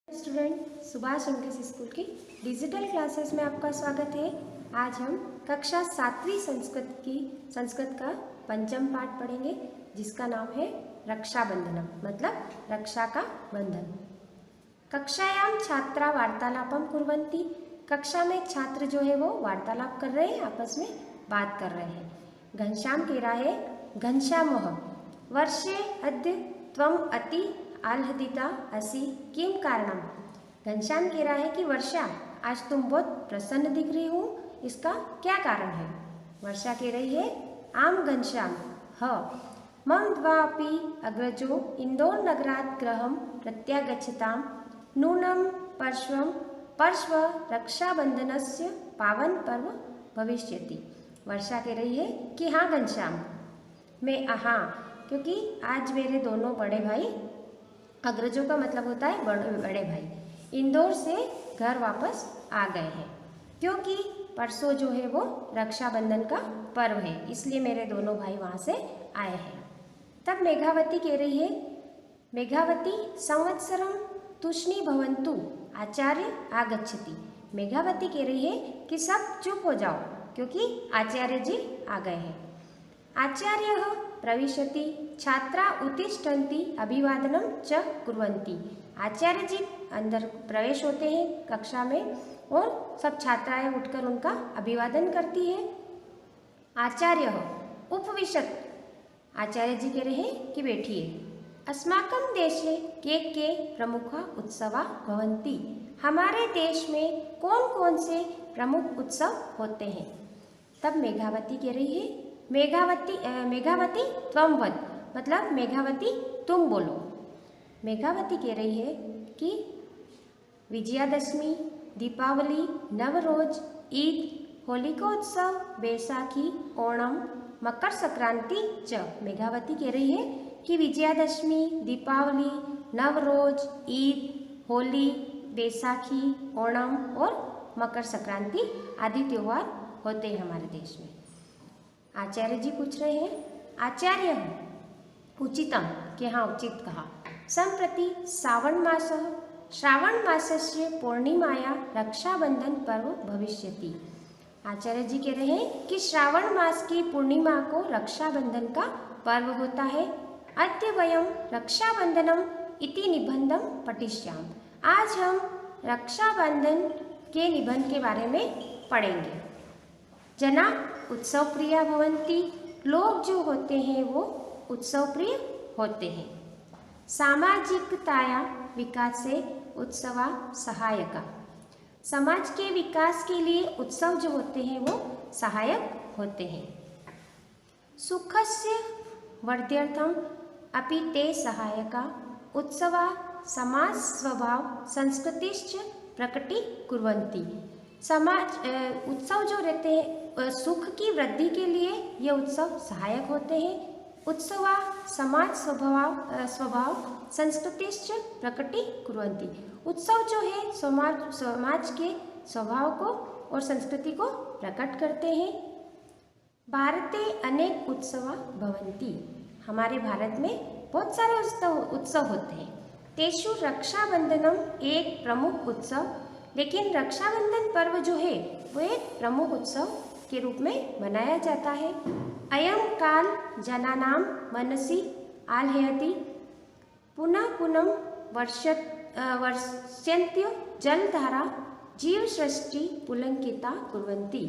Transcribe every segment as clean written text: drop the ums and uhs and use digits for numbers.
Student Subhash English school की digital classes में आपका स्वागत है। आज हम कक्षा 7वीं संस्कृत का पंचम पाठ पढ़ेंगे जिसका नाम है रक्षाबंधनम, मतलब रक्षा का बंधन। कक्षायाम छात्रा वार्तालापम कुर्वन्ति, कक्षा में छात्र जो है वो वार्तालाप कर रहे हैं, आपस में बात कर रहे हैं। घनश्याम कह रहा है, घनश्यामः वर्षे अद्य त्वम अति आह्लादिता असि किम कारणम। घनश्याम कह रहा है कि वर्षा, आज तुम बहुत प्रसन्न दिख रही हो, इसका क्या कारण है। वर्षा कह रही है, आम घनश्याम ह मम द्वापि अग्रजो इंदौर नगरात् गृहं प्रत्यागच्छतां नूनं परश्व रक्षाबंधनस्य पावन पर्व भविष्यति। वर्षा कह रही है कि हाँ घनश्याम, क्योंकि आज मेरे दोनों बड़े भाई, अग्रजों का मतलब होता है बड़े भाई, इंदौर से घर वापस आ गए हैं, क्योंकि परसों जो है वो रक्षाबंधन का पर्व है, इसलिए मेरे दोनों भाई वहाँ से आए हैं। तब मेघावती कह रही है, मेघावती संवत्सरम तुष्णी भवन्तु आचार्य आगच्छति। मेघावती कह रही है कि सब चुप हो जाओ, क्योंकि आचार्य जी आ गए हैं। आचार्यः प्रविशति छात्रा उत्तिष्ठन्ति अभिवादनम च कुर्वन्ति। आचार्य जी अंदर प्रवेश होते हैं कक्षा में और सब छात्राएं उठकर उनका अभिवादन करती है। आचार्यः उपविशत्, आचार्य जी कह रहे हैं कि बैठिए। अस्माकं देशे के प्रमुख उत्सवा भवन्ति, हमारे देश में कौन कौन से प्रमुख उत्सव होते हैं। तब मेघावती कह रही है, मेघावती त्वम वद, मतलब मेघावती तुम बोलो। मेघावती कह रही है कि विजयादशमी, दीपावली, नवरोज, ईद, होलिकोत्सव, बैसाखी, ओणम, मकर संक्रांति च। मेघावती कह रही है कि विजयादशमी, दीपावली, नवरोज, ईद, होली, बैसाखी, ओणम और मकर संक्रांति आदि त्यौहार होते हैं हमारे देश में। आचार्य जी पूछ रहे हैं, आचार्य उचितम, कि हाँ उचित कहा। संप्रति श्रावण मासस्य पूर्णिमाया रक्षाबंधन पर्व भविष्यति। आचार्य जी कह रहे हैं कि श्रावण मास की पूर्णिमा को रक्षाबंधन का पर्व होता है। अद्य वयम रक्षाबंधनम इति निबंधम पठिष्याम, आज हम रक्षाबंधन के निबंध के बारे में पढ़ेंगे। जना उत्सव प्रिया भवन्ति, लोग जो होते हैं वो उत्सव प्रिय होते हैं। सामाजिकताया विकासे उत्सवा सहायका, समाज के विकास के लिए उत्सव जो होते हैं वो सहायक होते हैं। सुखस्य वर्ध्यर्थम अपि ते सहायका, उत्सवा समाज स्वभाव संस्कृतिश्च प्रकटीकुर्वन्ति। उत्सव जो रहते हैं सुख की वृद्धि के लिए ये उत्सव सहायक होते हैं। उत्सवा समाज स्वभाव संस्कृतिश्च प्रकटीकुर्वन्ति, उत्सव जो है समाज के स्वभाव को और संस्कृति को प्रकट करते हैं। भारते अनेक उत्सवा भवन्ति, हमारे भारत में बहुत सारे उत्सव होते हैं। तेषु रक्षाबंधनम एक प्रमुख उत्सव, लेकिन रक्षाबंधन पर्व जो है वो एक प्रमुख उत्सव के रूप में मनाया जाता है। अयम काल जनानां मनसि आह्लयति, पुनः पुनः वर्ष्यन्त्य जलधारा जीव सृष्टि पुलंकिता कुर्वन्ति।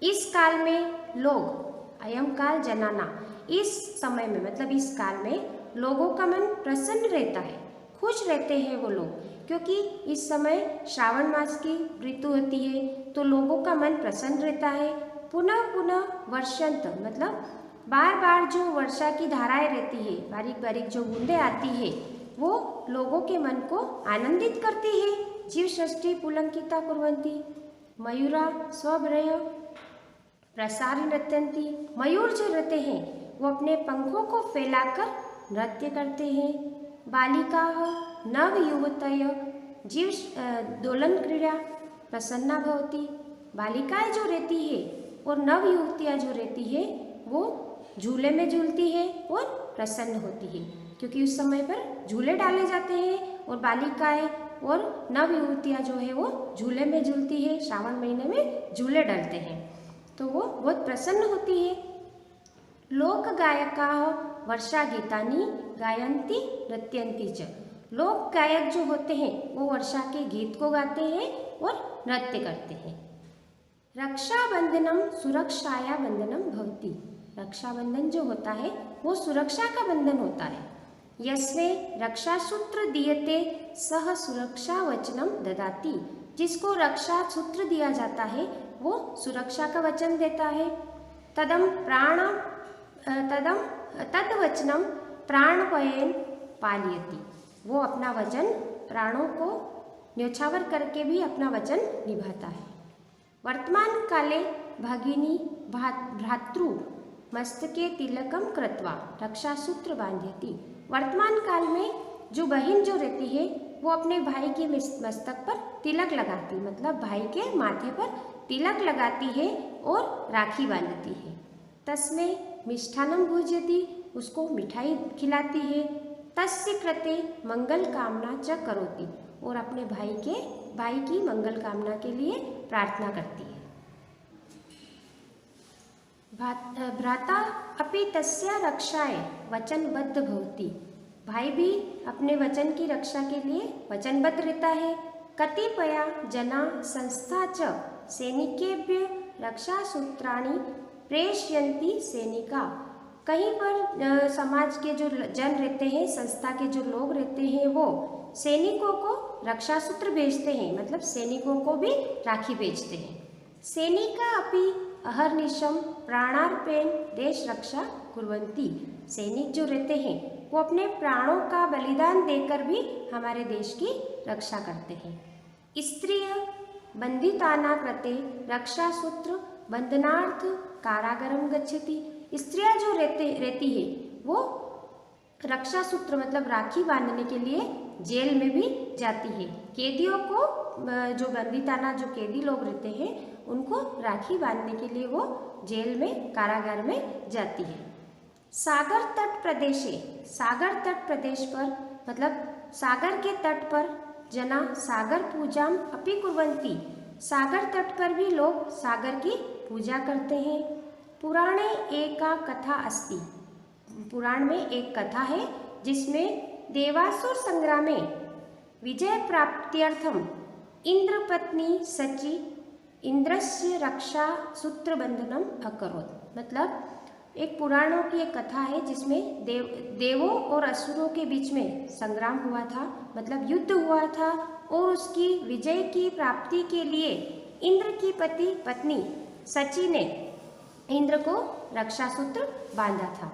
इस काल में लोग, अयम काल जनाना, इस समय में मतलब इस काल में लोगों का मन प्रसन्न रहता है, खुश रहते हैं वो लोग, क्योंकि इस समय श्रावण मास की ऋतु होती है तो लोगों का मन प्रसन्न रहता है। पुनः पुनः वर्षंत, मतलब बार बार जो वर्षा की धाराएं रहती है, बारीक बारीक जो बूंदें आती है वो लोगों के मन को आनंदित करती है। जीव सृष्टि पुलंकिता कुर्वन्ति, मयूरा स्वभ्रय प्रसारी नृत्यन्ति, मयूर जो रहते हैं वो अपने पंखों को फैलाकर नृत्य करते हैं। बालिका नवयुवतय जीव दोलन क्रीड़ा प्रसन्ना भवति, बालिकाएं जो रहती है और नव युवतियाँ जो रहती है वो झूले में झूलती है और प्रसन्न होती है, क्योंकि उस समय पर झूले डाले जाते हैं और बालिकाएं और नवयुवतियाँ जो है वो झूले में झूलती है, श्रावण महीने में झूले डलते हैं तो वो बहुत प्रसन्न होती है। लोक गायका वर्षा गीतानी गायंती नृत्यंती च। लोक गायक जो होते हैं वो वर्षा के गीत को गाते हैं और नृत्य करते हैं। रक्षाबंधनम सुरक्षाया बंधनम भवति। रक्षाबंधन जो होता है वो सुरक्षा का बंधन होता है। यस्वे रक्षा सूत्र दीयते सह सुरक्षा वचनम ददाति। जिसको रक्षा सूत्र दिया जाता है वो सुरक्षा का वचन देता है। तदवचनम प्राणपयेन पालयति। वो अपना वचन प्राणों को न्योछावर करके भी अपना वचन निभाता है। वर्तमान काले भगिनी भ्रातृ मस्तके तिलकम कृत्वा रक्षा सूत्र बांध्यति। वर्तमान काल में जो बहन जो रहती है वो अपने भाई के मस्तक पर तिलक लगाती, मतलब भाई के माथे पर तिलक लगाती है और राखी बांधती है। तस्मै मिष्ठान्नं भोजयति। उसको मिठाई खिलाती है। तस्य कृते मंगल कामना च करोति। और अपने भाई की मंगल कामना के लिए प्रार्थना करती है। भ्राता अपि तस्य रक्षाय वचनबद्ध भवति। भाई भी अपने वचन की रक्षा के लिए वचनबद्ध रहता है। कतिपय जना संस्था च सैनिकेभ्य रक्षा सूत्राणि प्रेषयन्ति सैनिका। कहीं पर समाज के जो जन रहते हैं, संस्था के जो लोग रहते हैं वो सैनिकों को रक्षा सूत्र भेजते हैं, मतलब सैनिकों को भी राखी भेजते हैं। सैनिका अपि अहर्निशम प्राणार्पण देश रक्षा कुर्वन्ति। सैनिक जो रहते हैं वो अपने प्राणों का बलिदान देकर भी हमारे देश की रक्षा करते हैं। स्त्रिय बंदिताना कृते रक्षा सूत्र बंधनार्थ कारागारम गच्छति। स्त्रियां जो रहती है वो रक्षा सूत्र मतलब राखी बांधने के लिए जेल में भी जाती है। कैदियों को जो बंदिताना जो कैदी लोग रहते हैं उनको राखी बांधने के लिए वो जेल में कारागार में जाती है। सागर तट प्रदेश पर मतलब सागर के तट पर जना सागर पूजाम अपि कुर्वन्ति। सागर तट पर भी लोग सागर की पूजा करते हैं। पुराणे एका कथा अस्ति। पुराण में एक कथा है जिसमें देवासुर संग्रामे विजय प्राप्त्यर्थम इंद्रपत्नी सची इंद्रस्य रक्षा सूत्र बंधनम अकरोत्। मतलब एक पुराणों की एक कथा है जिसमें देवों और असुरों के बीच में संग्राम हुआ था, मतलब युद्ध हुआ था और उसकी विजय की प्राप्ति के लिए इंद्र की पत्नी सची ने इंद्र को रक्षा सूत्र बांधा था।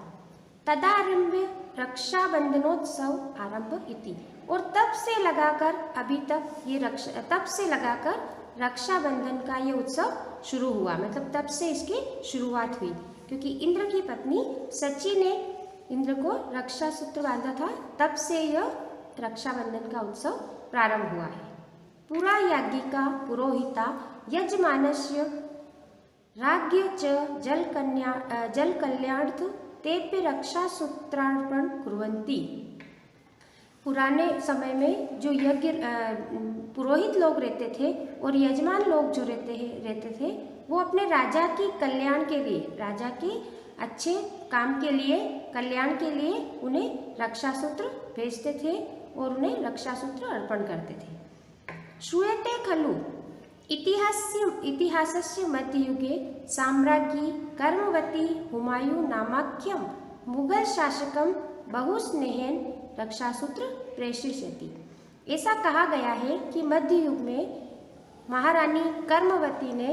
तदारंभ्य रक्षाबंधनोत्सव आरंभ इति। और तब से लगाकर अभी तक ये रक्षाबंधन का ये उत्सव शुरू हुआ, मतलब तब से इसकी शुरुआत हुई क्योंकि इंद्र की पत्नी सची ने इंद्र को रक्षा सूत्र बांधा था, तब से यह रक्षाबंधन का उत्सव प्रारंभ हुआ है। पुरा याज्ञिका पुरोहिता यजमानस्य राज्ञ च जल कल्याणार्थ तेभ्य रक्षा सूत्रार्पण कुर्वन्ति। पुराने समय में जो यज्ञ पुरोहित लोग रहते थे और यजमान लोग जो रहते थे वो अपने राजा की कल्याण के लिए, राजा के अच्छे काम के लिए, कल्याण के लिए उन्हें रक्षा सूत्र भेजते थे और उन्हें रक्षा सूत्र अर्पण करते थे। श्रूयते खलु इतिहासस्य मध्ययुगे साम्राज्ञी कर्मवती हुमायूं नामाख्यं मुगल शासकं बहुस्नेहेन रक्षा सूत्र प्रेषयति। ऐसा कहा गया है कि मध्य युग में महारानी कर्मवती ने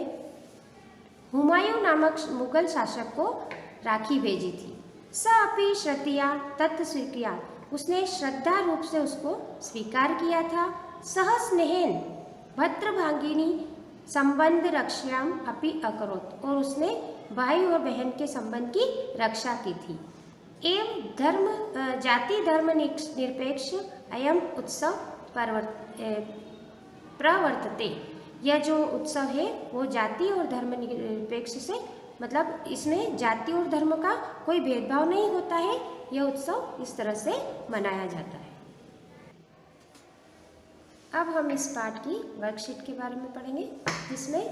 हुमायूं नामक मुगल शासक को राखी भेजी थी। स अपि श्रद्धया तत् स्वीकृत्य। उसने श्रद्धा रूप से उसको स्वीकार किया था। सह स्नेहेन भद्रभागिनी संबंध रक्षाम अपि अकरोत्। और उसने भाई और बहन के संबंध की रक्षा की थी। एवं जाति धर्म निरपेक्ष अयम उत्सव प्रवर्तते। यह जो उत्सव है वो जाति और धर्म निरपेक्ष से, मतलब इसमें जाति और धर्म का कोई भेदभाव नहीं होता है। यह उत्सव इस तरह से मनाया जाता है। अब हम इस पाठ की वर्कशीट के बारे में पढ़ेंगे, जिसमें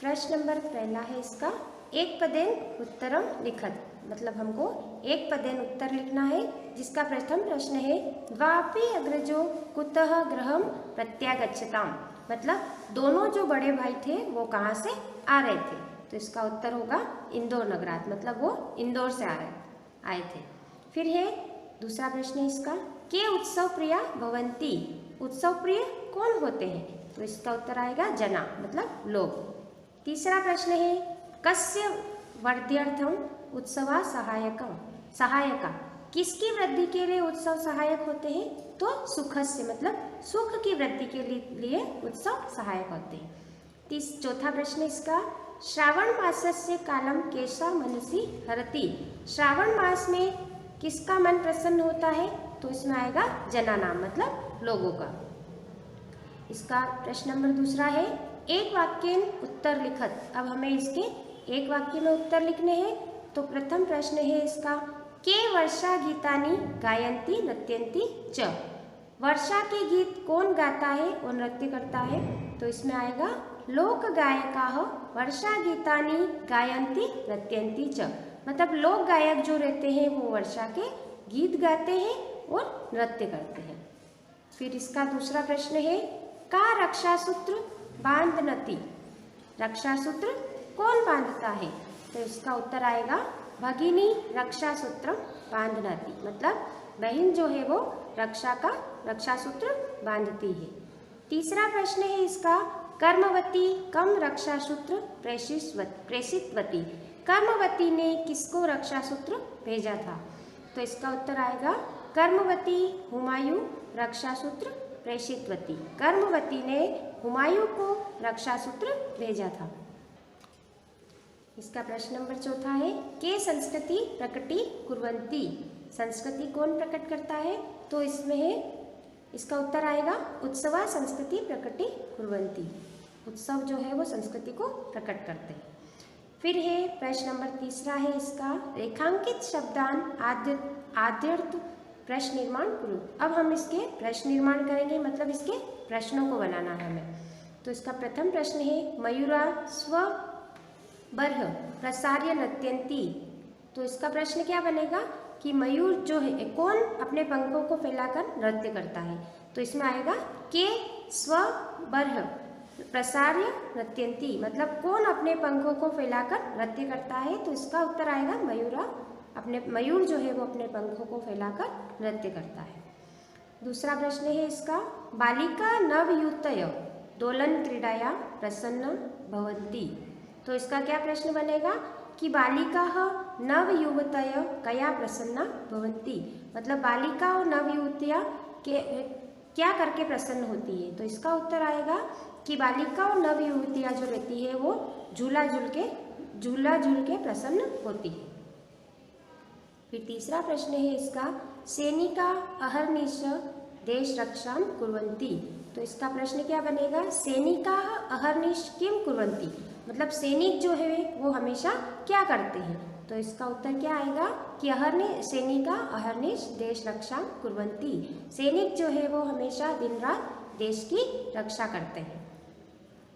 प्रश्न नंबर पहला है इसका एक पदेन उत्तरम लिखत, मतलब हमको एक पदेन उत्तर लिखना है, जिसका प्रथम प्रश्न है द्वापि अग्रजो कुतः गृहम प्रत्यागच्छताम, मतलब दोनों जो बड़े भाई थे वो कहाँ से आ रहे थे। तो इसका उत्तर होगा इंदौर नगरात, मतलब वो इंदौर से आए थे। फिर है दूसरा प्रश्न है इसका के उत्सव प्रिया भवंती, उत्सव प्रिय कौन होते हैं। तो इसका उत्तर आएगा जना, मतलब लोग। तीसरा प्रश्न है कस्य वृद्ध्यर्थम उत्सवा सहायका, किसकी वृद्धि के लिए उत्सव सहायक होते हैं। तो सुखस्य, मतलब सुख की वृद्धि के लिए उत्सव सहायक होते हैं। चौथा प्रश्न इसका श्रावण मासस्य कालम केशा मनसी हरति, श्रावण मास में किसका मन प्रसन्न होता है। तो इसमें आएगा जना नाम, मतलब लोगों का। इसका प्रश्न नंबर दूसरा है एक वाक्य उत्तर लिखत, अब हमें इसके एक वाक्य में उत्तर लिखने हैं। तो प्रथम प्रश्न है इसका के वर्षा गीतानि गायन्ति नृत्यन्ति च, वर्षा के गीत कौन गाता है और नृत्य करता है। तो इसमें आएगा लोक गायकाः वर्षा गीतानि गायन्ति नृत्यन्ति च, मतलब लोक गायक जो रहते हैं वो वर्षा के गीत गाते हैं और नृत्य करते हैं। फिर इसका दूसरा प्रश्न है का रक्षासूत्र बांधनति, रक्षासूत्र कौन बांधता है। तो इसका उत्तर आएगा भगिनी रक्षासूत्र बांधनति, मतलब बहन जो है वो रक्षासूत्र बांधती है। तीसरा प्रश्न है इसका कर्मवती कम रक्षासूत्र प्रेषितवती, कर्मवती ने किसको रक्षासूत्र भेजा था। तो इसका उत्तर आएगा कर्मवती हुमायूं रक्षासूत्र प्रेषितवती, कर्मवती ने हुमायूं को रक्षासूत्र भेजा था। इसका प्रश्न नंबर चौथा है के संस्कृति प्रकटी कुर्वन्ति, संस्कृति कौन प्रकट करता है। तो इसमें है इसका उत्तर आएगा उत्सवा संस्कृति प्रकटी कुर्वन्ति, उत्सव जो है वो संस्कृति को प्रकट करते हैं। फिर है प्रश्न नंबर तीसरा है इसका रेखांकित शब्दान आद्यर्थ प्रश्न निर्माण करो, अब हम इसके प्रश्न निर्माण करेंगे, मतलब इसके प्रश्नों को बनाना है हमें। तो इसका प्रथम प्रश्न है मयूरा स्व बर्ह प्रसार्य नृत्यन्ति, तो इसका प्रश्न क्या बनेगा कि मयूर जो है कौन अपने पंखों को फैलाकर नृत्य करता है। तो इसमें आएगा के स्व बर्ह प्रसार्य नृत्यन्ति, मतलब कौन अपने पंखों को फैलाकर नृत्य करता है। तो इसका उत्तर आएगा मयूर जो है वो अपने पंखों को फैलाकर नृत्य करता है। दूसरा प्रश्न है इसका बालिका नवयुतय दोलन क्रीडाया प्रसन्न भवन्ति, तो इसका क्या प्रश्न बनेगा कि बालिकाः नवयुवतय कया प्रसन्ना भवन्ति, मतलब बालिका और नवयुवतियाँ क्या करके प्रसन्न होती है। तो इसका उत्तर आएगा कि बालिका और नवयुवतियाँ जो रहती है वो झूला झूल के प्रसन्न होती है। फिर तीसरा प्रश्न है इसका सैनिका अहर्निश देश रक्षां कुर्वन्ति, तो इसका प्रश्न क्या बनेगा सैनिका अहर्निश किम कुर्वन्ति, मतलब सैनिक जो है वो हमेशा क्या करते हैं। तो इसका उत्तर क्या आएगा कि सैनिका अहर्निश देश रक्षा कुर्वन्ति, सैनिक जो है वो हमेशा दिन रात देश की रक्षा करते हैं।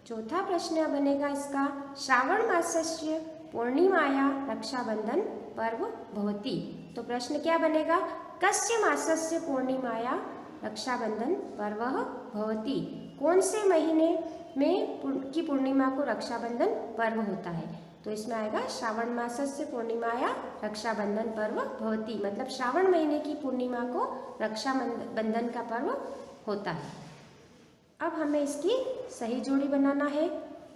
चौथा प्रश्न बनेगा इसका श्रावण मासस्य पूर्णिमाया रक्षाबंधन पर्व भवति, तो प्रश्न क्या बनेगा कस्य मासस्य पूर्णिमाया रक्षाबंधन पर्व भवति, कौन से महीने में की पूर्णिमा को रक्षाबंधन पर्व होता है। तो इसमें आएगा श्रावण मासस्य पूर्णिमाया रक्षाबंधन पर्व भवति, मतलब श्रावण महीने की पूर्णिमा को रक्षाबंधन का पर्व होता है। अब हमें इसकी सही जोड़ी बनाना है।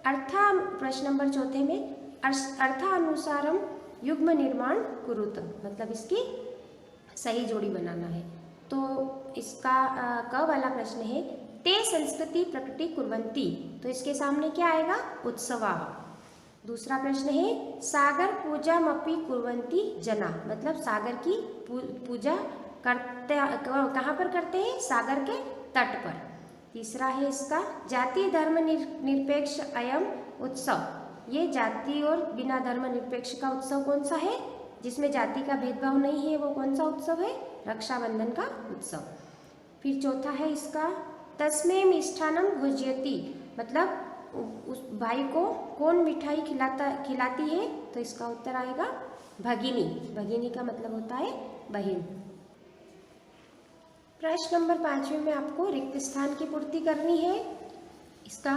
प्रश्न नंबर चौथे में अर्थानुसारम युग्म निर्माण कुरुत, मतलब इसकी सही जोड़ी बनाना है। तो इसका क वाला प्रश्न है ते संस्कृति प्रकटी कुर्वन्ति, तो इसके सामने क्या आएगा उत्सवा। दूसरा प्रश्न है सागर पूजामपि कुर्वन्ति जना, मतलब सागर की पूजा करते कहाँ पर करते हैं सागर के तट पर। तीसरा है इसका जाति धर्म निरपेक्ष अयम उत्सव, ये जाति और बिना धर्म निरपेक्ष का उत्सव कौन सा है जिसमें जाति का भेदभाव नहीं है, वो कौन सा उत्सव है रक्षाबंधन का उत्सव। फिर चौथा है इसका तस्मै मिष्ठान्नं भोजयति, मतलब उस भाई को कौन मिठाई खिलाती है? तो इसका उत्तर आएगा भगिनी। भगिनी का मतलब होता है बहन। प्रश्न नंबर 5 में आपको रिक्त स्थान की पूर्ति करनी है। इसका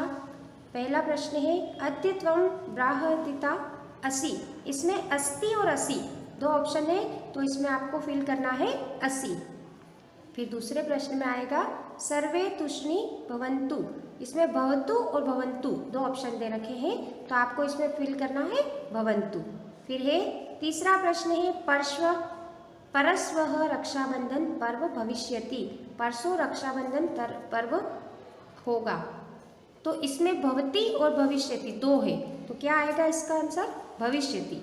पहला प्रश्न है अद्य त्वं ब्राहतिता असि। इसमें अस्ति और असि दो ऑप्शन है, तो इसमें आपको फिल करना है असि। फिर दूसरे प्रश्न में आएगा सर्वे तुष्णी भवन्तु। इसमें भवतु और भवन्तु दो ऑप्शन दे रखे हैं, तो आपको इसमें फिल करना है भवन्तु। फिर है तीसरा प्रश्न है परस्वः रक्षाबंधन पर्व भविष्यति। परसों रक्षाबंधन पर्व होगा, तो इसमें भवति और भविष्यति दो है, तो क्या आएगा इसका आंसर? भविष्यति।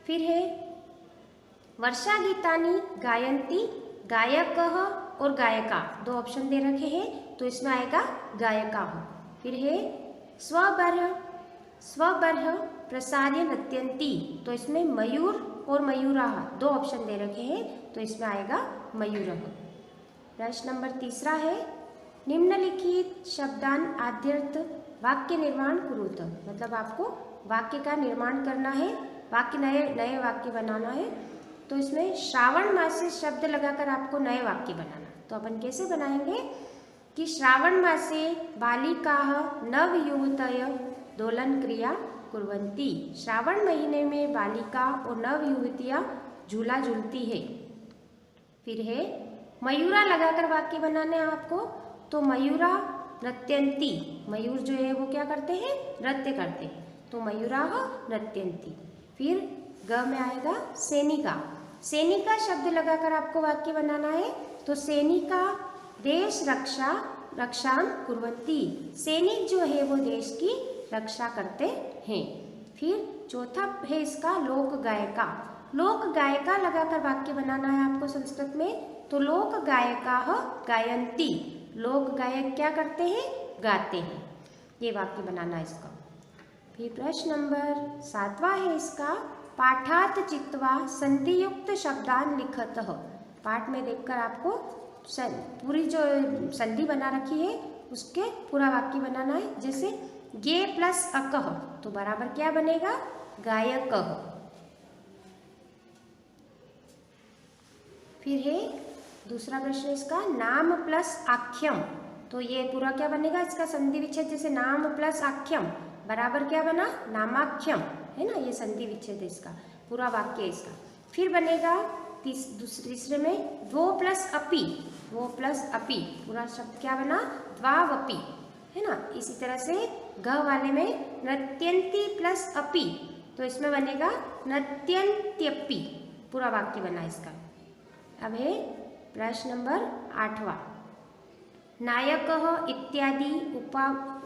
फिर है वर्षा गीतानि गायन्ति। गायकः और गायिका दो ऑप्शन दे रखे हैं, तो इसमें आएगा गायिका। फिर है स्वबर्ह प्रसार्य नृत्यन्ति। तो इसमें मयूर और मयूराः दो ऑप्शन दे रखे हैं, तो इसमें आएगा मयूरः। प्रश्न नंबर तीसरा है निम्नलिखित शब्दान आद्यर्थ वाक्य निर्माण कुरुत। मतलब आपको वाक्य का निर्माण करना है, वाक्य नए वाक्य बनाना है। तो इसमें श्रावण मास से शब्द लगाकर आपको नए वाक्य बनाना। तो अपन कैसे बनाएंगे कि श्रावण मासे बालिकाः नवयुवतय दोलन क्रिया कुर्वन्ति। श्रावण महीने में बालिका और नव युवतियाँ झूला झूलती है। फिर है मयूरा लगाकर वाक्य बनाने हैं आपको। तो मयूरा नृत्यन्ति। मयूर जो है वो क्या करते हैं? नृत्य करते हैं, तो मयूराः नृत्यन्ति। फिर ग में आएगा सैनिका। सैनिका शब्द लगाकर आपको वाक्य बनाना है। तो सैनिका देश रक्षां कुर्वन्ति। सैनिक जो है वो देश की रक्षा करते हैं। फिर चौथा है इसका लोक गायिका। लोक गायिका लगाकर वाक्य बनाना है आपको संस्कृत में। तो लोक गायिकाः गायन्ति। लोक गायक क्या करते हैं? गाते हैं। ये वाक्य बनाना है इसका। फिर प्रश्न नंबर 7वां है इसका पाठात् चित्वा संधियुक्त शब्दान लिखतः। पाठ में देखकर आपको पूरी जो संधि बना रखी है उसके पूरा वाक्य बनाना है। जैसे गे प्लस अकः, तो बराबर क्या बनेगा? गायकः। फिर है दूसरा प्रश्न इसका नाम प्लस आख्यम। तो ये पूरा क्या बनेगा इसका संधि विच्छेद? जैसे नाम प्लस आख्यम बराबर क्या बना? नामाख्यम, है ना। ये संधि विच्छेद है इसका, पूरा वाक्य है इसका। फिर बनेगा तीसरे में वो प्लस अपि। वो प्लस अपि पूरा शब्द क्या बना? द्वावपि, है ना। इसी तरह से ग वाले में नृत्यन्ति प्लस अपि, तो इसमें बनेगा नृत्यन्त्यपि। पूरा वाक्य बना इसका। अब है प्रश्न नंबर 8वां नायकः इत्यादि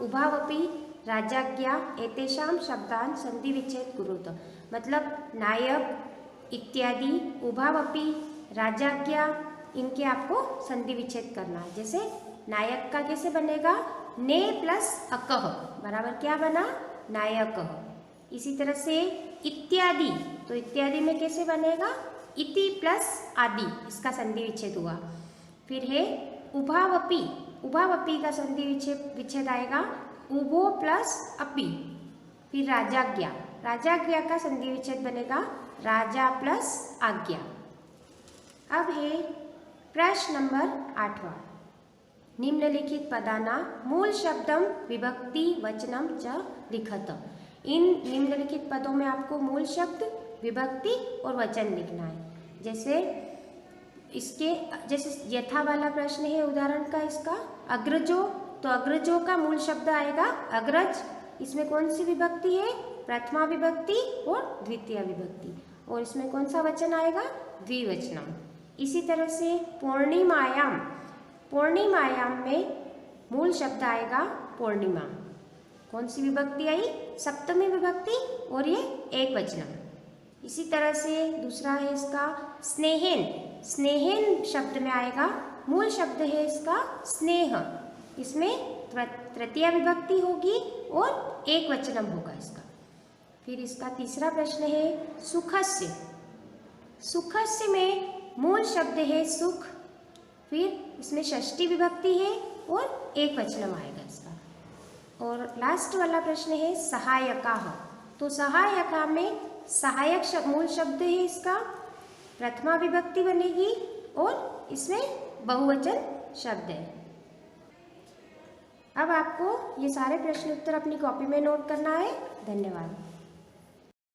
उभावपि राजाज्ञा एतेषां शब्दान संधि विच्छेद कुरुत। मतलब नायक इत्यादि उभावपि राजाज्ञा इनके आपको संधि विच्छेद करना है। जैसे नायक का कैसे बनेगा? ने प्लस अकः बराबर क्या बना? नायकः। इसी तरह से इत्यादि, तो इत्यादि में कैसे बनेगा? इति प्लस आदि, इसका संधि विच्छेद हुआ। फिर है उभावपि। उभावपि का संधि विच्छेद आएगा उभो प्लस अपि। फिर राजाज्ञा। राजाज्ञा का संधि विच्छेद बनेगा राजा प्लस आज्ञा। अब है प्रश्न नंबर 8वां निम्नलिखित पदाना मूल शब्दम विभक्ति वचनम च लिखत। इन निम्नलिखित पदों में आपको मूल शब्द, विभक्ति और वचन लिखना है। जैसे यथा वाला प्रश्न है उदाहरण का इसका अग्रजो। तो अग्रजो का मूल शब्द आएगा अग्रज। इसमें कौन सी विभक्ति है? प्रथमा विभक्ति और द्वितीय विभक्ति। और इसमें कौन सा वचन आएगा? द्विवचनम। इसी तरह से पूर्णिमायाम। पूर्णिमायाम में मूल शब्द आएगा पूर्णिमा। कौन सी विभक्ति आई? सप्तमी विभक्ति और ये एक वचनम। इसी तरह से दूसरा है इसका स्नेहन। स्नेहन शब्द में आएगा मूल शब्द है इसका स्नेह। इसमें तृतीया विभक्ति होगी और एक वचनम होगा इसका। फिर इसका तीसरा प्रश्न है सुखस्य। सुखस्य में मूल शब्द है सुख। फिर इसमें षष्ठी विभक्ति है और एकवचनम आएगा इसका। और लास्ट वाला प्रश्न है सहायकाः। तो सहायका में सहायक मूल शब्द है इसका, प्रथमा विभक्ति बनेगी और इसमें बहुवचन शब्द है। अब आपको ये सारे प्रश्न उत्तर अपनी कॉपी में नोट करना है। धन्यवाद।